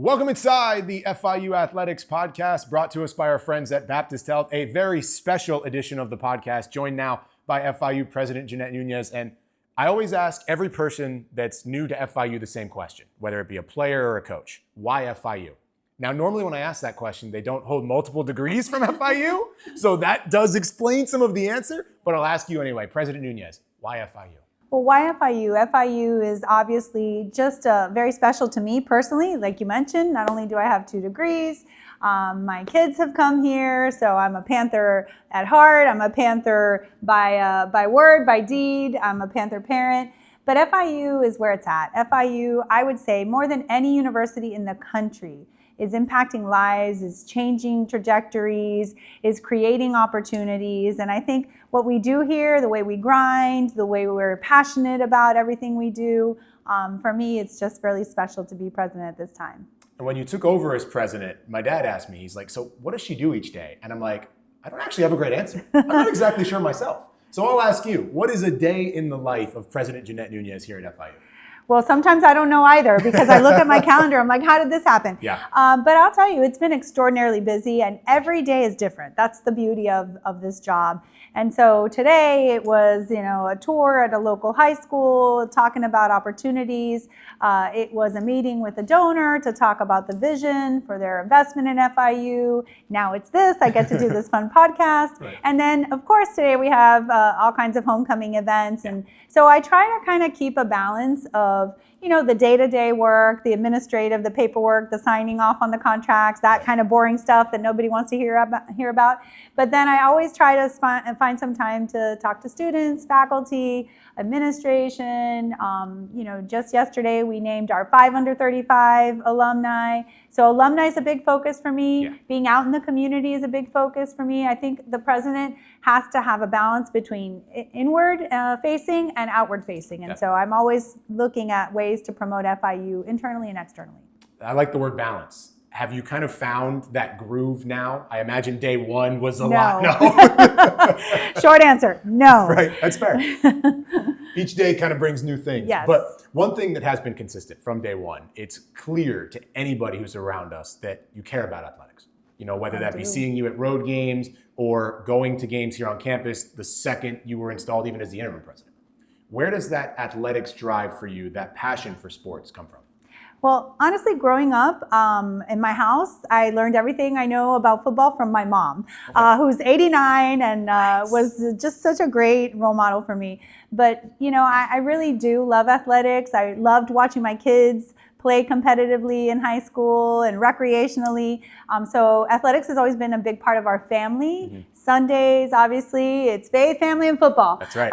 Welcome inside the FIU Athletics Podcast, brought to us by our friends at Baptist Health, a very special edition of the podcast, joined now by FIU President Jeanette Nuñez. And I always ask every person that's new to FIU the same question, whether it be a player or a coach: why FIU? Now, normally when I ask that question, they don't hold multiple degrees from FIU, so that does explain some of the answer, but I'll ask you anyway. President Nuñez, why FIU? Well, why FIU? FIU is obviously just very special to me personally. Like you mentioned, not only do I have 2 degrees, my kids have come here, so I'm a Panther at heart. I'm a Panther by word, by deed. I'm a Panther parent. But FIU is where it's at. FIU, I would say, more than any university in the country, is impacting lives, is changing trajectories, is creating opportunities. And I think what we do here, the way we grind, the way we're passionate about everything we do, for me, it's just really special to be president at this time. And when you took over as president, my dad asked me, he's like, so what does she do each day? And I'm like, I don't actually have a great answer. I'm not exactly sure myself. So I'll ask you, what is a day in the life of President Jeanette Nuñez here at FIU? Well, sometimes I don't know either, because I look at my calendar, I'm like, how did this happen? Yeah. But I'll tell you, it's been extraordinarily busy, and every day is different. That's the beauty of this job. And so today it was, a tour at a local high school, talking about opportunities. It was a meeting with a donor to talk about the vision for their investment in FIU. Now it's this, I get to do this fun podcast. Right. And then, of course, today we have all kinds of homecoming events. And so I try to kind of keep a balance of, the day-to-day work, the administrative, the paperwork, the signing off on the contracts, that kind of boring stuff that nobody wants to hear about. But then I always try to find some time to talk to students, faculty, administration. Just yesterday we named our 5 under 35 alumni. So alumni is a big focus for me. Yeah. Being out in the community is a big focus for me. I think the president has to have a balance between inward facing and outward facing. And so I'm always looking at ways to promote FIU internally and externally. I like the word balance. Have you kind of found that groove now? I imagine day one was a lot. No. Short answer, no. Right, that's fair. Each day kind of brings new things. Yes. But one thing that has been consistent from day one, it's clear to anybody who's around us that you care about athletics. Whether that be seeing you at road games or going to games here on campus the second you were installed even as the interim president. Where does that athletics drive for you, that passion for sports, come from? Well, honestly, growing up in my house, I learned everything I know about football from my mom, who's 89 and was just such a great role model for me. But, I really do love athletics. I loved watching my kids play competitively in high school and recreationally. So athletics has always been a big part of our family. Mm-hmm. Sundays, obviously, it's faith, family, and football. That's right.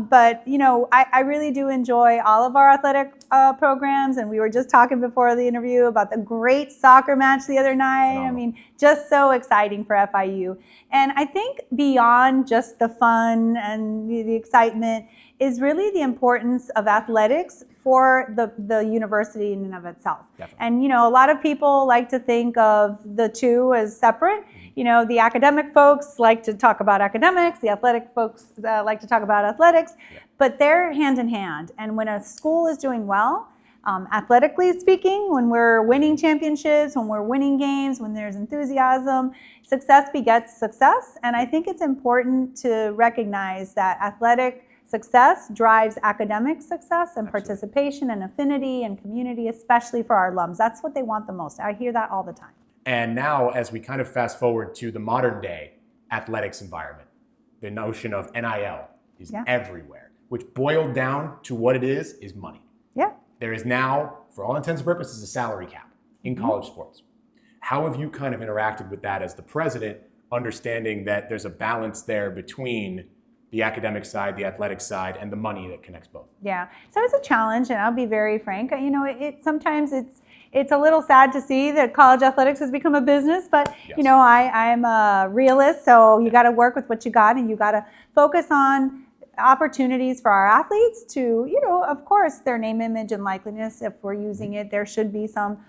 But, I really do enjoy all of our athletic programs. And we were just talking before the interview about the great soccer match the other night. Phenomenal. I mean, just so exciting for FIU. And I think beyond just the fun and the excitement is really the importance of athletics for the university in and of itself. Definitely. And, a lot of people like to think of the two as separate. Mm-hmm. The academic folks like to talk about academics, the athletic folks like to talk about athletics, but they're hand in hand. And when a school is doing well, athletically speaking, when we're winning championships, when we're winning games, when there's enthusiasm, success begets success. And I think it's important to recognize that athletic success drives academic success and participation and affinity and community, especially for our alums. That's what they want the most. I hear that all the time. And now, as we kind of fast forward to the modern day athletics environment, the notion of NIL is everywhere, which boiled down to what it is money. Yeah. There is now, for all intents and purposes, a salary cap in college sports. How have you kind of interacted with that as the president, understanding that there's a balance there between the academic side, the athletic side, and the money that connects both? Yeah, so it's a challenge, and I'll be very frank. Sometimes it's a little sad to see that college athletics has become a business, but I'm a realist, so you got to work with what you got, and you got to focus on opportunities for our athletes to, of course, their name, image, and likeliness. If we're using it, there should be some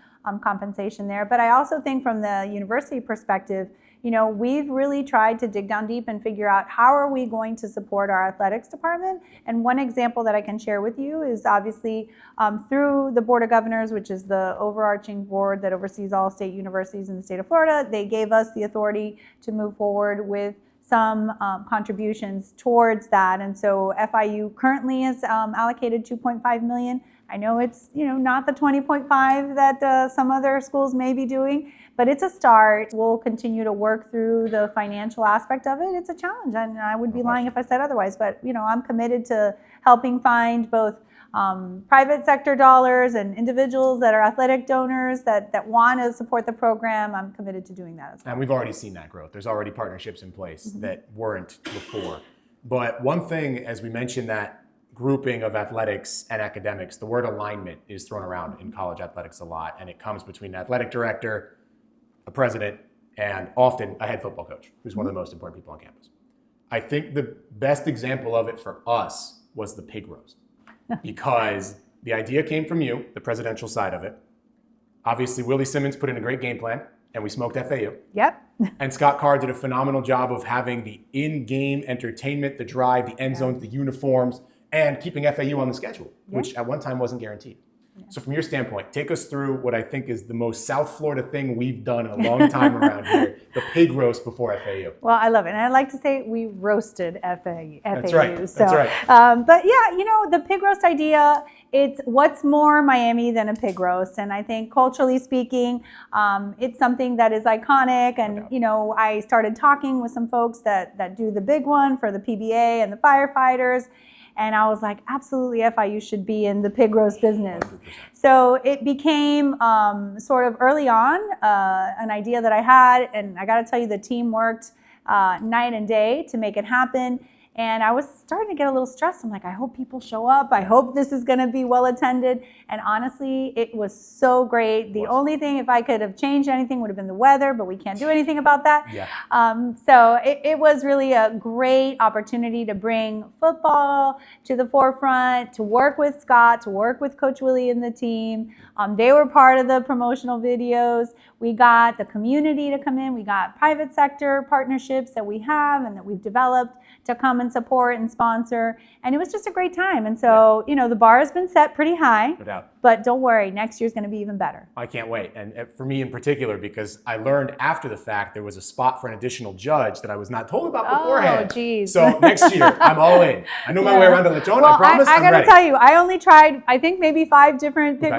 compensation there. But I also think from the university perspective, we've really tried to dig down deep and figure out how are we going to support our athletics department. And one example that I can share with you is obviously through the Board of Governors, which is the overarching board that oversees all state universities in the state of Florida. They gave us the authority to move forward with some contributions towards that. And so FIU currently is allocated $2.5 million. I know it's not the 20.5 that some other schools may be doing, but it's a start. We'll continue to work through the financial aspect of it. It's a challenge, and I would be lying if I said otherwise. But I'm committed to helping find both private sector dollars and individuals that are athletic donors that want to support the program. I'm committed to doing that as well. And we've already seen that growth. There's already partnerships in place that weren't before. But one thing, as we mentioned, that grouping of athletics and academics, the word alignment is thrown around in college athletics a lot, and it comes between an athletic director, a president, and often a head football coach, who's one of the most important people on campus. I think the best example of it for us was the pig roast, because the idea came from you, the presidential side of it. Obviously, Willie Simmons put in a great game plan, and we smoked FAU. Yep. And Scott Carr did a phenomenal job of having the in-game entertainment, the drive, the end zones, the uniforms, and keeping FAU on the schedule, which at one time wasn't guaranteed. So from your standpoint, take us through what I think is the most South Florida thing we've done in a long time around here, the pig roast before FAU. Well, I love it. And I like to say we roasted FAU. That's right. So, That's right. But yeah, the pig roast idea, it's what's more Miami than a pig roast. And I think culturally speaking, it's something that is iconic. And, I started talking with some folks that do the big one for the PBA and the firefighters. And I was like, absolutely, FIU should be in the pig roast business. 100%. So it became sort of early on an idea that I had. And I got to tell you, the team worked night and day to make it happen. And I was starting to get a little stressed. I'm like, I hope people show up. I hope this is going to be well attended. And honestly, it was so great. The only thing, if I could have changed anything, would have been the weather, but we can't do anything about that. Yeah. So it was really a great opportunity to bring football to the forefront, to work with Scott, to work with Coach Willie and the team. They were part of the promotional videos. We got the community to come in. We got private sector partnerships that we have and that we've developed to come and support and sponsor. And it was just a great time. And so, the bar has been set pretty high. No doubt. But don't worry, next year's going to be even better. I can't wait. And for me in particular, because I learned after the fact there was a spot for an additional judge that I was not told about beforehand. Oh, geez. So next year, I'm all in. I know my way around the lechon. I promise. I got to tell you, I only tried, I think maybe 5 different pig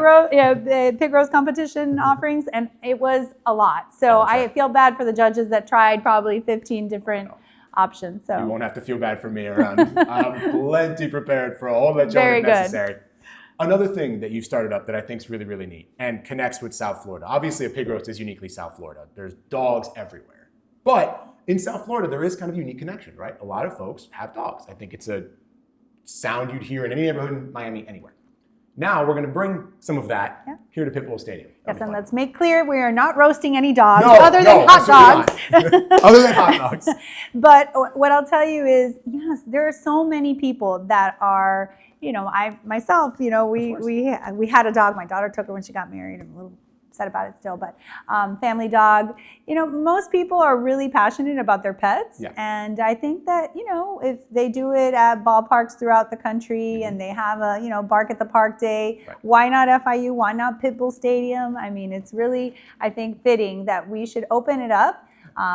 roast competition offerings, and it was a lot. So I feel bad for the judges that tried probably 15 different options. So you won't have to feel bad for me around. I'm plenty prepared for all that if necessary. Another thing that you started up that I think is really, really neat and connects with South Florida. Obviously, a pig roast is uniquely South Florida. There's dogs everywhere. But in South Florida, there is kind of a unique connection, right? A lot of folks have dogs. I think it's a sound you'd hear in any neighborhood in Miami, anywhere. Now we're going to bring some of that here to Pitbull Stadium. Yes, and let's make clear we are not roasting any dogs other than hot dogs. Other than hot dogs. But what I'll tell you is, yes, there are so many people that are, I myself, we had a dog. My daughter took her when she got married. I'm a little upset about it still, but family dog. Most people are really passionate about their pets, and I think that if they do it at ballparks throughout the country and they have a bark at the park day, why not FIU? Why not Pitbull Stadium? I mean, it's really, I think, fitting that we should open it up.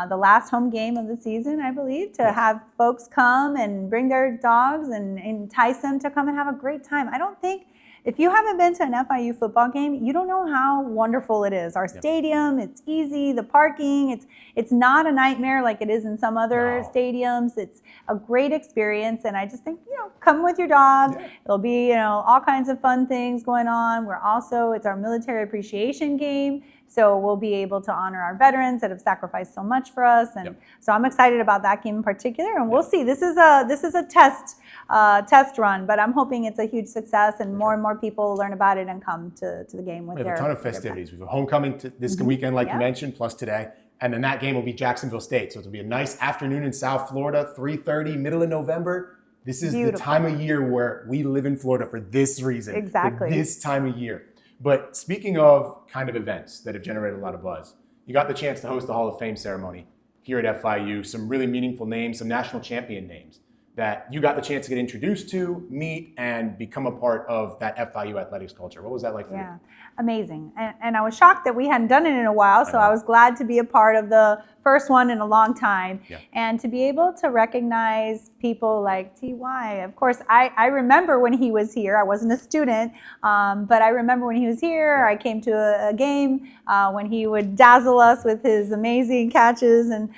The last home game of the season, I believe, to have folks come and bring their dogs and entice them to come and have a great time. I don't think, if you haven't been to an FIU football game, you don't know how wonderful it is. Our stadium, it's easy, the parking, it's not a nightmare like it is in some other stadiums. It's a great experience, and I just think, come with your dog. There'll be, all kinds of fun things going on. It's our military appreciation game. So we'll be able to honor our veterans that have sacrificed so much for us, and so I'm excited about that game in particular. And we'll see. This is a test run, but I'm hoping it's a huge success, and more and more people learn about it and come to the game with We have a ton of festivities. We have a homecoming this weekend, like you mentioned, plus today, and then that game will be Jacksonville State. So it'll be a nice afternoon in South Florida, 3:30, middle of November. This is the time of year where we live in Florida for this reason. Exactly. For this time of year. But speaking of kind of events that have generated a lot of buzz, you got the chance to host the Hall of Fame ceremony here at FIU, some really meaningful names, some national champion names that you got the chance to get introduced to, meet, and become a part of that FIU athletics culture. What was that like for you? Amazing. And I was shocked that we hadn't done it in a while, so I was glad to be a part of the first one in a long time. Yeah. And to be able to recognize people like TY. Of course, I remember when he was here. I wasn't a student, but I remember when he was here. I came to a game when he would dazzle us with his amazing catches. And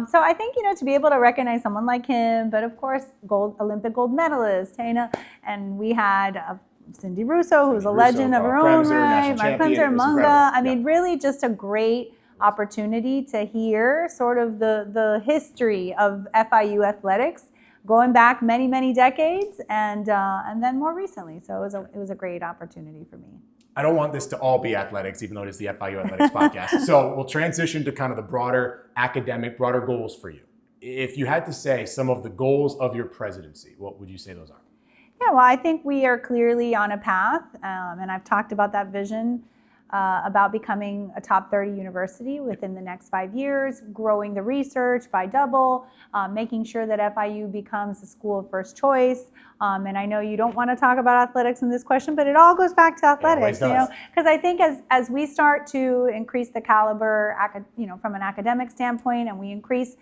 so I think, to be able to recognize someone like him, but of course, Olympic gold medalist, Tana, and we had Cindy Russo, who's a legend of her own right, Mark Clemser, Munga. I mean, really just a great opportunity to hear sort of the history of FIU athletics going back many, many decades and then more recently. So it was a great opportunity for me. I don't want this to all be athletics, even though it is the FIU Athletics Podcast. So we'll transition to kind of the broader academic, broader goals for you. If you had to say some of the goals of your presidency, what would you say those are? Yeah, well, I think we are clearly on a path, and I've talked about that vision about becoming a top 30 university within the next 5 years, growing the research by double, making sure that FIU becomes a school of first choice. And I know you don't want to talk about athletics in this question, but it all goes back to athletics, because I think as we start to increase the caliber, from an academic standpoint, and we increase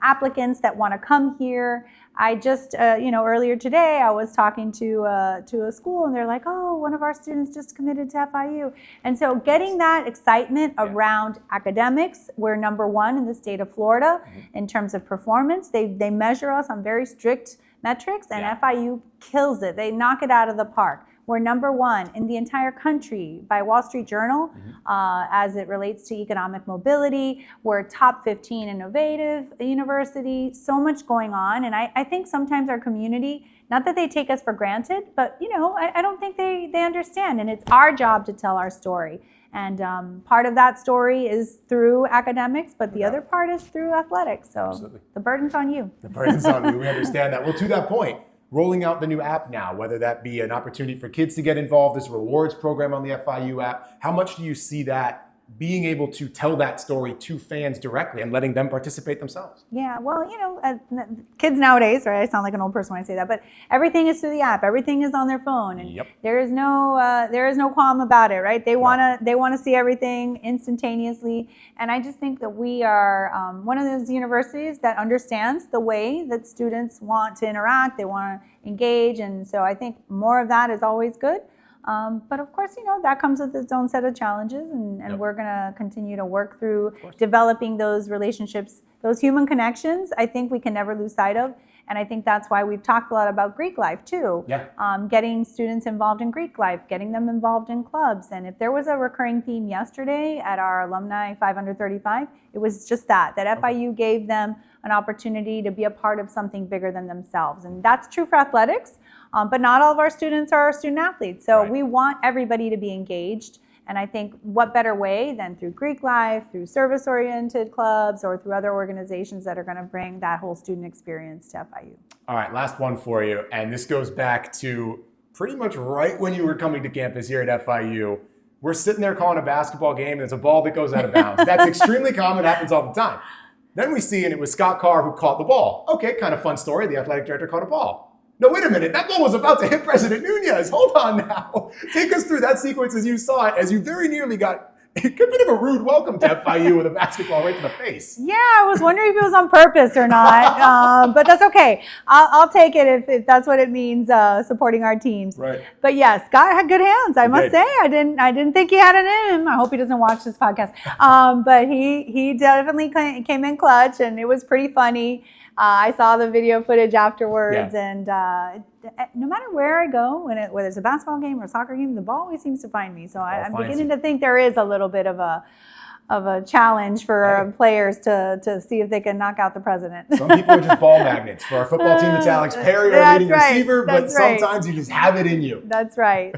applicants that want to come here. I just, earlier today I was talking to a school and they're like, oh, one of our students just committed to FIU. And so getting that excitement around academics, we're number one in the state of Florida in terms of performance. They measure us on very strict metrics, and FIU kills it. They knock it out of the park. We're number one in the entire country by Wall Street Journal as it relates to economic mobility. We're top 15 innovative university, so much going on. And I think sometimes our community, not that they take us for granted, but I don't think they understand. And it's our job to tell our story. And part of that story is through academics, but the other part is through athletics. So the burden's on you. The burden's on you. We understand that. Well, to that point, rolling out the new app now, whether that be an opportunity for kids to get involved, this rewards program on the FIU app, how much do you see that being able to tell that story to fans directly and letting them participate themselves? Yeah, well, kids nowadays, right? I sound like an old person when I say that, but everything is through the app. Everything is on their phone, and there is no qualm about it, right? They wanna see everything instantaneously, and I just think that we are one of those universities that understands the way that students want to interact. They want to engage, and so I think more of that is always good. But of course, that comes with its own set of challenges, and we're going to continue to work through developing those relationships, those human connections. I think we can never lose sight of, and I think that's why we've talked a lot about Greek life too. Getting students involved in Greek life, getting them involved in clubs. And if there was a recurring theme yesterday at our Alumni 535, it was just that FIU gave them an opportunity to be a part of something bigger than themselves. And that's true for athletics. But not all of our students are student athletes. So we want everybody to be engaged. And I think what better way than through Greek life, through service-oriented clubs, or through other organizations that are going to bring that whole student experience to FIU. All right, last one for you. And this goes back to pretty much right when you were coming to campus here at FIU. We're sitting there calling a basketball game, and there's a ball that goes out of bounds. That's extremely common, happens all the time. Then we see, and it was Scott Carr who caught the ball. Okay, kind of fun story. The athletic director caught a ball. No, wait a minute. That ball was about to hit President Nuñez. Hold on now. Take us through that sequence as you saw it, as you very nearly got a bit of a rude welcome to FIU with a basketball right to the face. Yeah, I was wondering if it was on purpose or not, but that's okay. I'll take it if that's what it means, supporting our teams. Right. But yes, Scott had good hands. I must say, I didn't think he had it in him. I hope he doesn't watch this podcast. But he definitely came in clutch, and it was pretty funny. I saw the video footage afterwards, and no matter where I go, whether it's a basketball game or a soccer game, the ball always seems to find me. So I'm beginning to think there is a little bit of a challenge for players to see if they can knock out the president. Some people are just ball magnets. For our football team, it's Alex Perry, our leading receiver, but sometimes you just have it in you. That's right.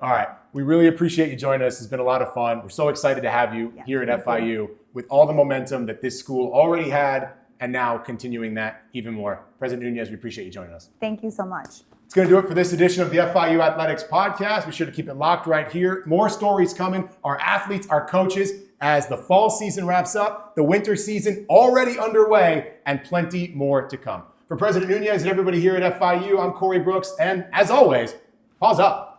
All right. We really appreciate you joining us. It's been a lot of fun. We're so excited to have you here at FIU with all the momentum that this school already had, and now continuing that even more. President Nuñez, we appreciate you joining us. Thank you so much. It's going to do it for this edition of the FIU Athletics Podcast. Be sure to keep it locked right here. More stories coming. Our athletes, our coaches, as the fall season wraps up, the winter season already underway, and plenty more to come. For President Nuñez and everybody here at FIU, I'm Corey Brooks, and as always, pause up.